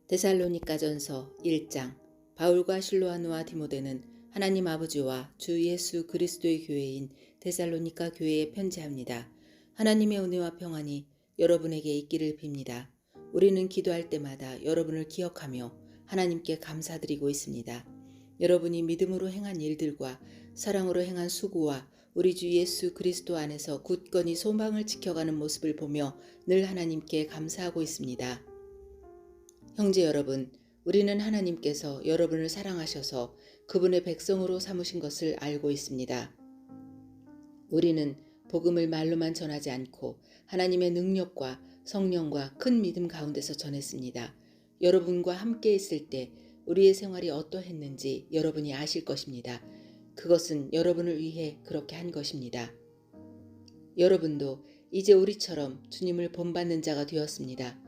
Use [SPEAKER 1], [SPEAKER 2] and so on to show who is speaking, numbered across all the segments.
[SPEAKER 1] 데살로니가전서 1장. 바울과 실로아누와 디모데는 하나님 아버지와 주 예수 그리스도의 교회인 데살로니가 교회에 편지합니다. 하나님의 은혜와 평안이 여러분에게 있기를 빕니다. 우리는 기도할 때마다 여러분을 기억하며 하나님께 감사드리고 있습니다. 여러분이 믿음으로 행한 일들과 사랑으로 행한 수고와 우리 주 예수 그리스도 안에서 굳건히 소망을 지켜가는 모습을 보며 늘 하나님께 감사하고 있습니다. 형제 여러분, 우리는 하나님께서 여러분을 사랑하셔서 그분의 백성으로 삼으신 것을 알고 있습니다. 우리는 복음을 말로만 전하지 않고 하나님의 능력과 성령과 큰 믿음 가운데서 전했습니다. 여러분과 함께 있을 때 우리의 생활이 어떠했는지 여러분이 아실 것입니다. 그것은 여러분을 위해 그렇게 한 것입니다. 여러분도 이제 우리처럼 주님을 본받는 자가 되었습니다.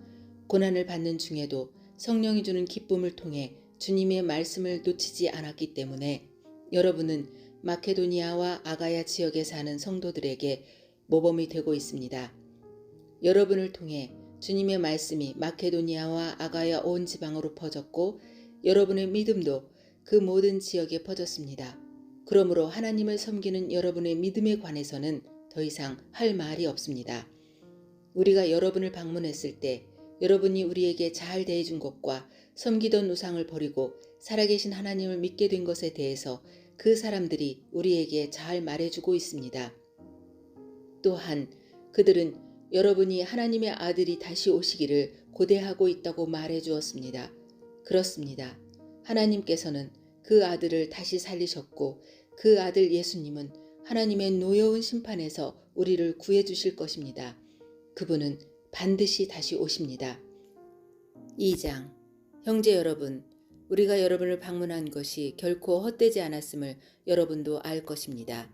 [SPEAKER 1] 고난을 받는 중에도 성령이 주는 기쁨을 통해 주님의 말씀을 놓치지 않았기 때문에 여러분은 마케도니아와 아가야 지역에 사는 성도들에게 모범이 되고 있습니다. 여러분을 통해 주님의 말씀이 마케도니아와 아가야 온 지방으로 퍼졌고 여러분의 믿음도 그 모든 지역에 퍼졌습니다. 그러므로 하나님을 섬기는 여러분의 믿음에 관해서는 더 이상 할 말이 없습니다. 우리가 여러분을 방문했을 때 여러분이 우리에게 잘 대해준 것과 섬기던 우상을 버리고 살아계신 하나님을 믿게 된 것에 대해서 그 사람들이 우리에게 잘 말해주고 있습니다. 또한 그들은 여러분이 하나님의 아들이 다시 오시기를 고대하고 있다고 말해주었습니다. 그렇습니다. 하나님께서는 그 아들을 다시 살리셨고 그 아들 예수님은 하나님의 노여운 심판에서 우리를 구해주실 것입니다. 그분은 반드시 다시 오십니다. 2장. 형제 여러분, 우리가 여러분을 방문한 것이 결코 헛되지 않았음을 여러분도 알 것입니다.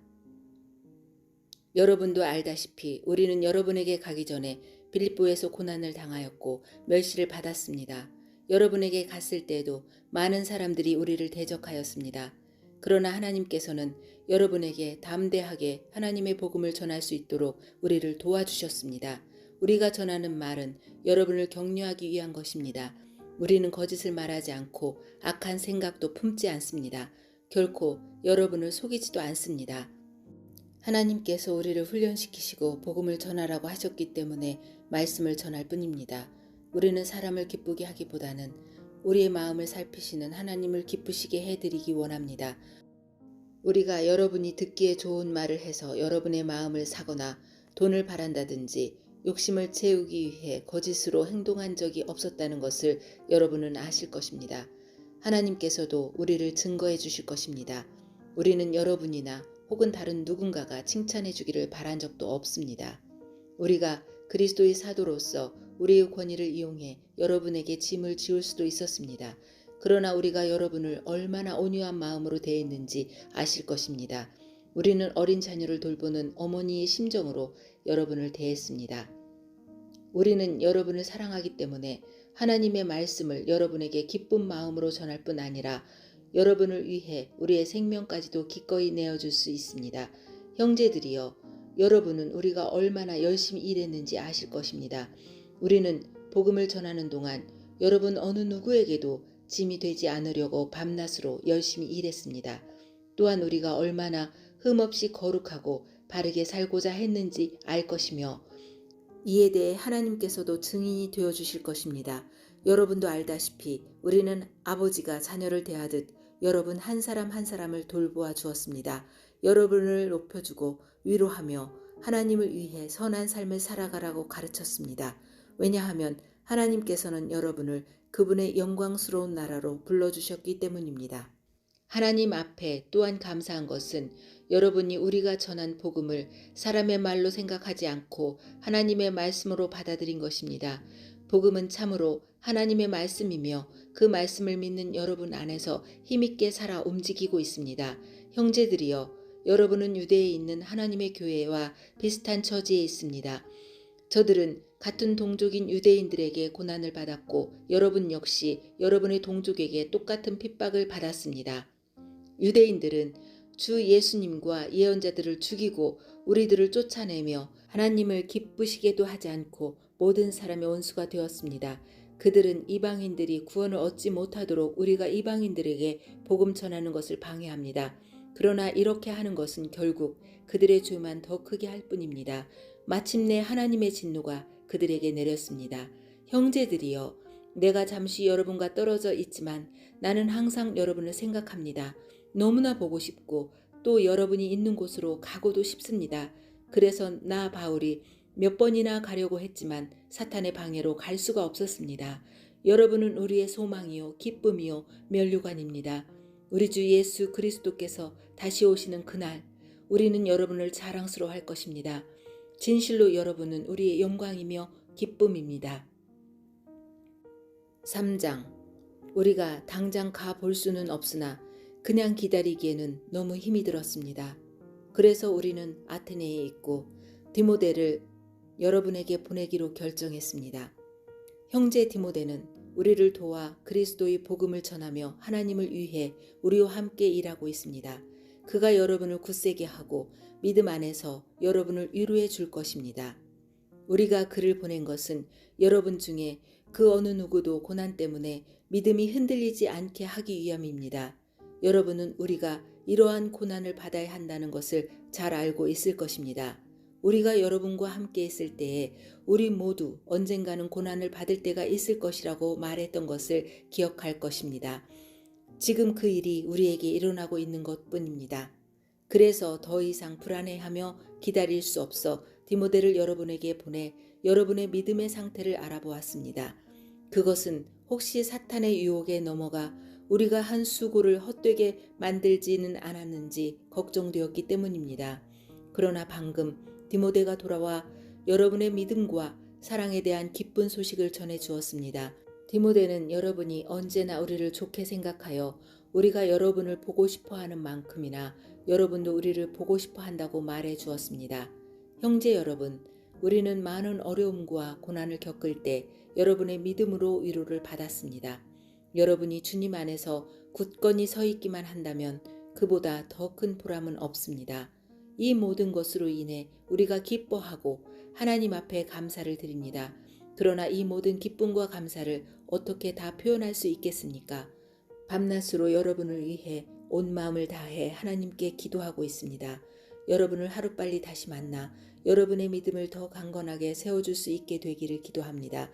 [SPEAKER 1] 여러분도 알다시피 우리는 여러분에게 가기 전에 빌립보에서 고난을 당하였고 멸시를 받았습니다. 여러분에게 갔을 때에도 많은 사람들이 우리를 대적하였습니다. 그러나 하나님께서는 여러분에게 담대하게 하나님의 복음을 전할 수 있도록 우리를 도와주셨습니다. 우리가 전하는 말은 여러분을 격려하기 위한 것입니다. 우리는 거짓을 말하지 않고 악한 생각도 품지 않습니다. 결코 여러분을 속이지도 않습니다. 하나님께서 우리를 훈련시키시고 복음을 전하라고 하셨기 때문에 말씀을 전할 뿐입니다. 우리는 사람을 기쁘게 하기보다는 우리의 마음을 살피시는 하나님을 기쁘시게 해드리기 원합니다. 우리가 여러분이 듣기에 좋은 말을 해서 여러분의 마음을 사거나 돈을 바란다든지 욕심을 채우기 위해 거짓으로 행동한 적이 없었다는 것을 여러분은 아실 것입니다. 하나님께서도 우리를 증거해 주실 것입니다. 우리는 여러분이나 혹은 다른 누군가가 칭찬해 주기를 바란 적도 없습니다. 우리가 그리스도의 사도로서 우리의 권위를 이용해 여러분에게 짐을 지울 수도 있었습니다. 그러나 우리가 여러분을 얼마나 온유한 마음으로 대했는지 아실 것입니다. 우리는 어린 자녀를 돌보는 어머니의 심정으로 여러분을 대했습니다. 우리는 여러분을 사랑하기 때문에 하나님의 말씀을 여러분에게 기쁜 마음으로 전할 뿐 아니라 여러분을 위해 우리의 생명까지도 기꺼이 내어줄 수 있습니다. 형제들이여, 여러분은 우리가 얼마나 열심히 일했는지 아실 것입니다. 우리는 복음을 전하는 동안 여러분 어느 누구에게도 짐이 되지 않으려고 밤낮으로 열심히 일했습니다. 또한 우리가 얼마나 흠없이 거룩하고 바르게 살고자 했는지 알 것이며 이에 대해 하나님께서도 증인이 되어주실 것입니다. 여러분도 알다시피 우리는 아버지가 자녀를 대하듯 여러분 한 사람 한 사람을 돌보아 주었습니다. 여러분을 높여주고 위로하며 하나님을 위해 선한 삶을 살아가라고 가르쳤습니다. 왜냐하면 하나님께서는 여러분을 그분의 영광스러운 나라로 불러주셨기 때문입니다. 하나님 앞에 또한 감사한 것은 여러분이 우리가 전한 복음을 사람의 말로 생각하지 않고 하나님의 말씀으로 받아들인 것입니다. 복음은 참으로 하나님의 말씀이며 그 말씀을 믿는 여러분 안에서 힘있게 살아 움직이고 있습니다. 형제들이여, 여러분은 유대에 있는 하나님의 교회와 비슷한 처지에 있습니다. 저들은 같은 동족인 유대인들에게 고난을 받았고 여러분 역시 여러분의 동족에게 똑같은 핍박을 받았습니다. 유대인들은 주 예수님과 예언자들을 죽이고 우리들을 쫓아내며 하나님을 기쁘시게도 하지 않고 모든 사람의 원수가 되었습니다. 그들은 이방인들이 구원을 얻지 못하도록 우리가 이방인들에게 복음 전하는 것을 방해합니다. 그러나 이렇게 하는 것은 결국 그들의 죄만 더 크게 할 뿐입니다. 마침내 하나님의 진노가 그들에게 내렸습니다. 형제들이여, 내가 잠시 여러분과 떨어져 있지만 나는 항상 여러분을 생각합니다. 너무나 보고 싶고 또 여러분이 있는 곳으로 가고도 싶습니다. 그래서 나 바울이 몇 번이나 가려고 했지만 사탄의 방해로 갈 수가 없었습니다. 여러분은 우리의 소망이요 기쁨이요 면류관입니다. 우리 주 예수 그리스도께서 다시 오시는 그날 우리는 여러분을 자랑스러워할 것입니다. 진실로 여러분은 우리의 영광이며 기쁨입니다. 3장. 우리가 당장 가 볼 수는 없으나 그냥 기다리기에는 너무 힘이 들었습니다. 그래서 우리는 아테네에 있고 디모데를 여러분에게 보내기로 결정했습니다. 형제 디모데는 우리를 도와 그리스도의 복음을 전하며 하나님을 위해 우리와 함께 일하고 있습니다. 그가 여러분을 굳세게 하고 믿음 안에서 여러분을 위로해 줄 것입니다. 우리가 그를 보낸 것은 여러분 중에 그 어느 누구도 고난 때문에 믿음이 흔들리지 않게 하기 위함입니다. 여러분은 우리가 이러한 고난을 받아야 한다는 것을 잘 알고 있을 것입니다. 우리가 여러분과 함께 있을 때에 우리 모두 언젠가는 고난을 받을 때가 있을 것이라고 말했던 것을 기억할 것입니다. 지금 그 일이 우리에게 일어나고 있는 것뿐입니다. 그래서 더 이상 불안해하며 기다릴 수 없어 디모데를 여러분에게 보내 여러분의 믿음의 상태를 알아보았습니다. 그것은 혹시 사탄의 유혹에 넘어가 우리가 한 수고를 헛되게 만들지는 않았는지 걱정되었기 때문입니다. 그러나 방금 디모데가 돌아와 여러분의 믿음과 사랑에 대한 기쁜 소식을 전해 주었습니다. 디모데는 여러분이 언제나 우리를 좋게 생각하여 우리가 여러분을 보고 싶어 하는 만큼이나 여러분도 우리를 보고 싶어 한다고 말해 주었습니다. 형제 여러분, 우리는 많은 어려움과 고난을 겪을 때 여러분의 믿음으로 위로를 받았습니다. 여러분이 주님 안에서 굳건히 서 있기만 한다면 그보다 더 큰 보람은 없습니다. 이 모든 것으로 인해 우리가 기뻐하고 하나님 앞에 감사를 드립니다. 그러나 이 모든 기쁨과 감사를 어떻게 다 표현할 수 있겠습니까? 밤낮으로 여러분을 위해 온 마음을 다해 하나님께 기도하고 있습니다. 여러분을 하루빨리 다시 만나 여러분의 믿음을 더 강건하게 세워줄 수 있게 되기를 기도합니다.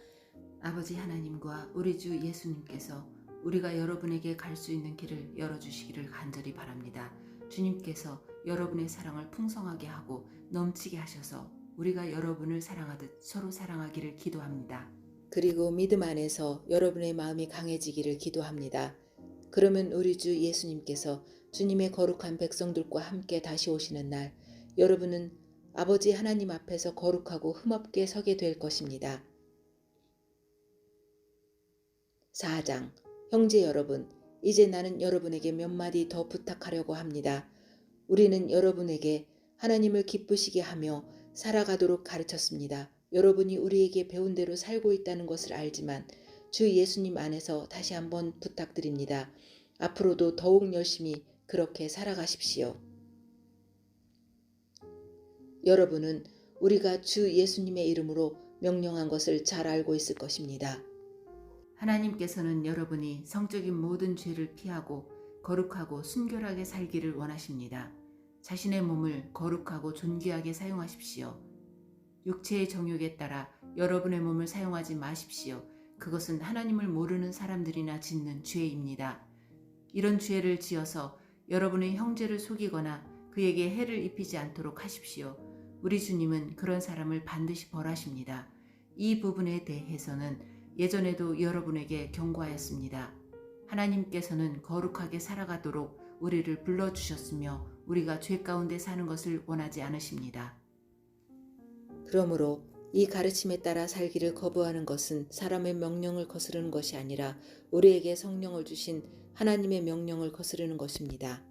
[SPEAKER 1] 아버지 하나님과 우리 주 예수님께서 우리가 여러분에게 갈 수 있는 길을 열어주시기를 간절히 바랍니다. 주님께서 여러분의 사랑을 풍성하게 하고 넘치게 하셔서 우리가 여러분을 사랑하듯 서로 사랑하기를 기도합니다. 그리고 믿음 안에서 여러분의 마음이 강해지기를 기도합니다. 그러면 우리 주 예수님께서 주님의 거룩한 백성들과 함께 다시 오시는 날 여러분은 아버지 하나님 앞에서 거룩하고 흠없게 서게 될 것입니다. 4장. 형제 여러분, 이제 나는 여러분에게 몇 마디 더 부탁하려고 합니다. 우리는 여러분에게 하나님을 기쁘시게 하며 살아가도록 가르쳤습니다. 여러분이 우리에게 배운 대로 살고 있다는 것을 알지만 주 예수님 안에서 다시 한번 부탁드립니다. 앞으로도 더욱 열심히 그렇게 살아가십시오. 여러분은 우리가 주 예수님의 이름으로 명령한 것을 잘 알고 있을 것입니다. 하나님께서는 여러분이 성적인 모든 죄를 피하고 거룩하고 순결하게 살기를 원하십니다. 자신의 몸을 거룩하고 존귀하게 사용하십시오. 육체의 정욕에 따라 여러분의 몸을 사용하지 마십시오. 그것은 하나님을 모르는 사람들이나 짓는 죄입니다. 이런 죄를 지어서 여러분의 형제를 속이거나 그에게 해를 입히지 않도록 하십시오. 우리 주님은 그런 사람을 반드시 벌하십니다. 이 부분에 대해서는 예전에도 여러분에게 경고하였습니다. 하나님께서는 거룩하게 살아가도록 우리를 불러주셨으며 우리가 죄 가운데 사는 것을 원하지 않으십니다. 그러므로 이 가르침에 따라 살기를 거부하는 것은 사람의 명령을 거스르는 것이 아니라 우리에게 성령을 주신 하나님의 명령을 거스르는 것입니다.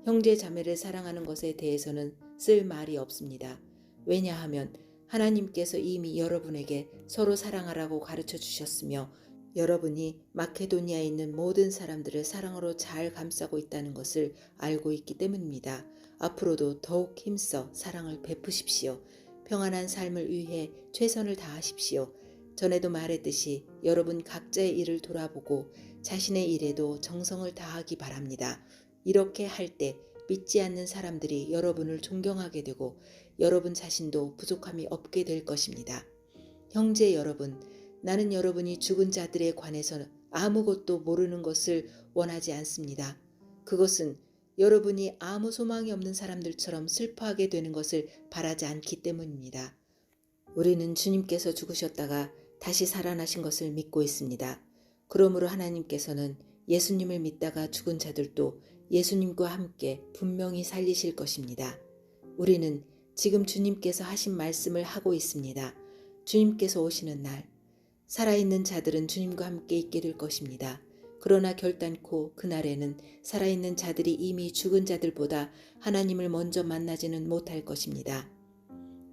[SPEAKER 1] 형제 자매를 사랑하는 것에 대해서는 쓸 말이 없습니다. 왜냐하면 하나님께서 이미 여러분에게 서로 사랑하라고 가르쳐 주셨으며 여러분이 마케도니아에 있는 모든 사람들을 사랑으로 잘 감싸고 있다는 것을 알고 있기 때문입니다. 앞으로도 더욱 힘써 사랑을 베푸십시오. 평안한 삶을 위해 최선을 다하십시오. 전에도 말했듯이 여러분 각자의 일을 돌아보고 자신의 일에도 정성을 다하기 바랍니다. 이렇게 할 때 믿지 않는 사람들이 여러분을 존경하게 되고 여러분 자신도 부족함이 없게 될 것입니다. 형제 여러분, 나는 여러분이 죽은 자들에 관해서 아무것도 모르는 것을 원하지 않습니다. 그것은 여러분이 아무 소망이 없는 사람들처럼 슬퍼하게 되는 것을 바라지 않기 때문입니다. 우리는 주님께서 죽으셨다가 다시 살아나신 것을 믿고 있습니다. 그러므로 하나님께서는 예수님을 믿다가 죽은 자들도 예수님과 함께 분명히 살리실 것입니다. 우리는 지금 주님께서 하신 말씀을 하고 있습니다. 주님께서 오시는 날, 살아있는 자들은 주님과 함께 있게 될 것입니다. 그러나 결단코 그날에는 살아있는 자들이 이미 죽은 자들보다 하나님을 먼저 만나지는 못할 것입니다.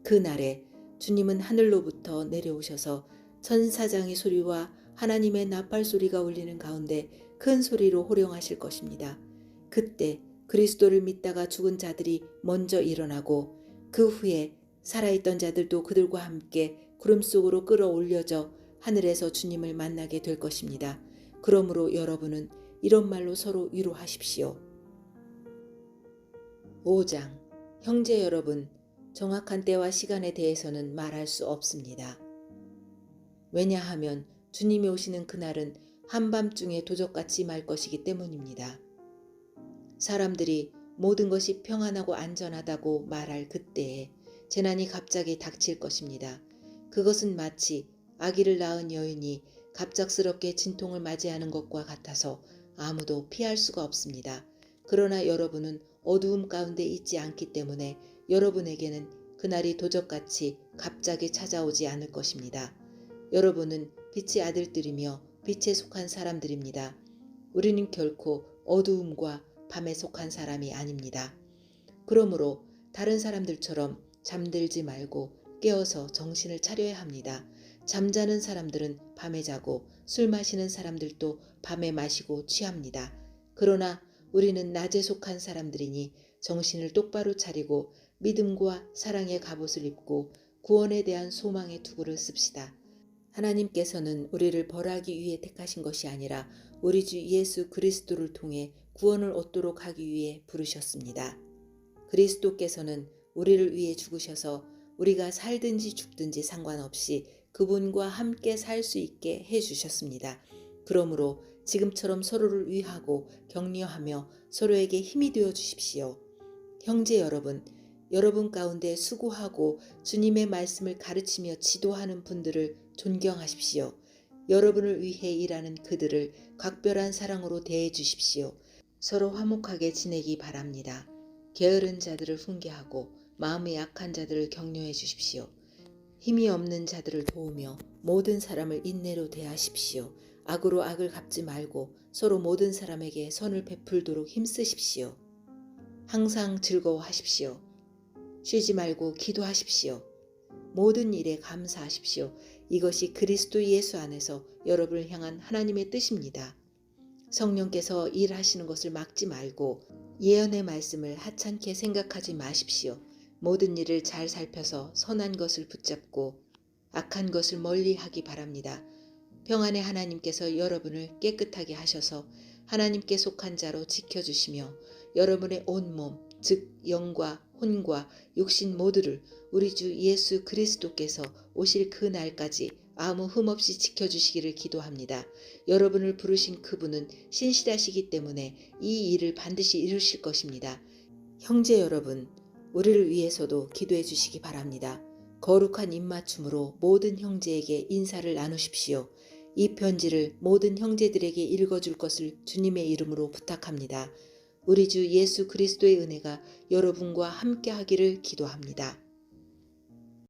[SPEAKER 1] 그날에 주님은 하늘로부터 내려오셔서 천사장의 소리와 하나님의 나팔 소리가 울리는 가운데 큰 소리로 호령하실 것입니다. 그때 그리스도를 믿다가 죽은 자들이 먼저 일어나고 그 후에 살아있던 자들도 그들과 함께 구름 속으로 끌어올려져 하늘에서 주님을 만나게 될 것입니다. 그러므로 여러분은 이런 말로 서로 위로하십시오. 5장. 형제 여러분, 정확한 때와 시간에 대해서는 말할 수 없습니다. 왜냐하면 주님이 오시는 그날은 한밤중에 도적같이 말 것이기 때문입니다. 사람들이 모든 것이 평안하고 안전하다고 말할 그때에 재난이 갑자기 닥칠 것입니다. 그것은 마치 아기를 낳은 여인이 갑작스럽게 진통을 맞이하는 것과 같아서 아무도 피할 수가 없습니다. 그러나 여러분은 어두움 가운데 있지 않기 때문에 여러분에게는 그날이 도적같이 갑자기 찾아오지 않을 것입니다. 여러분은 빛의 아들들이며 빛에 속한 사람들입니다. 우리는 결코 어두움과 밤에 속한 사람이 아닙니다. 그러므로 다른 사람들처럼 잠들지 말고 깨어서 정신을 차려야 합니다. 잠자는 사람들은 밤에 자고 술 마시는 사람들도 밤에 마시고 취합니다. 그러나 우리는 낮에 속한 사람들이니 정신을 똑바로 차리고 믿음과 사랑의 갑옷을 입고 구원에 대한 소망의 투구를 씁시다. 하나님께서는 우리를 벌하기 위해 택하신 것이 아니라 우리 주 예수 그리스도를 통해 구원을 얻도록 하기 위해 부르셨습니다. 그리스도께서는 우리를 위해 죽으셔서 우리가 살든지 죽든지 상관없이 그분과 함께 살 수 있게 해주셨습니다. 그러므로 지금처럼 서로를 위하고 격려하며 서로에게 힘이 되어 주십시오. 형제 여러분, 여러분 가운데 수고하고 주님의 말씀을 가르치며 지도하는 분들을 존경하십시오. 여러분을 위해 일하는 그들을 각별한 사랑으로 대해 주십시오. 서로 화목하게 지내기 바랍니다. 게으른 자들을 훈계하고 마음이 약한 자들을 격려해 주십시오. 힘이 없는 자들을 도우며 모든 사람을 인내로 대하십시오. 악으로 악을 갚지 말고 서로 모든 사람에게 선을 베풀도록 힘쓰십시오. 항상 즐거워하십시오. 쉬지 말고 기도하십시오. 모든 일에 감사하십시오. 이것이 그리스도 예수 안에서 여러분을 향한 하나님의 뜻입니다. 성령께서 일하시는 것을 막지 말고 예언의 말씀을 하찮게 생각하지 마십시오. 모든 일을 잘 살펴서 선한 것을 붙잡고 악한 것을 멀리하기 바랍니다. 평안의 하나님께서 여러분을 깨끗하게 하셔서 하나님께 속한 자로 지켜주시며 여러분의 온몸, 즉 영과 혼과 육신 모두를 우리 주 예수 그리스도께서 오실 그 날까지 아무 흠 없이 지켜주시기를 기도합니다. 여러분을 부르신 그분은 신실하시기 때문에 이 일을 반드시 이루실 것입니다. 형제 여러분, 우리를 위해서도 기도해 주시기 바랍니다. 거룩한 입맞춤으로 모든 형제에게 인사를 나누십시오. 이 편지를 모든 형제들에게 읽어줄 것을 주님의 이름으로 부탁합니다. 우리 주 예수 그리스도의 은혜가 여러분과 함께 하기를 기도합니다.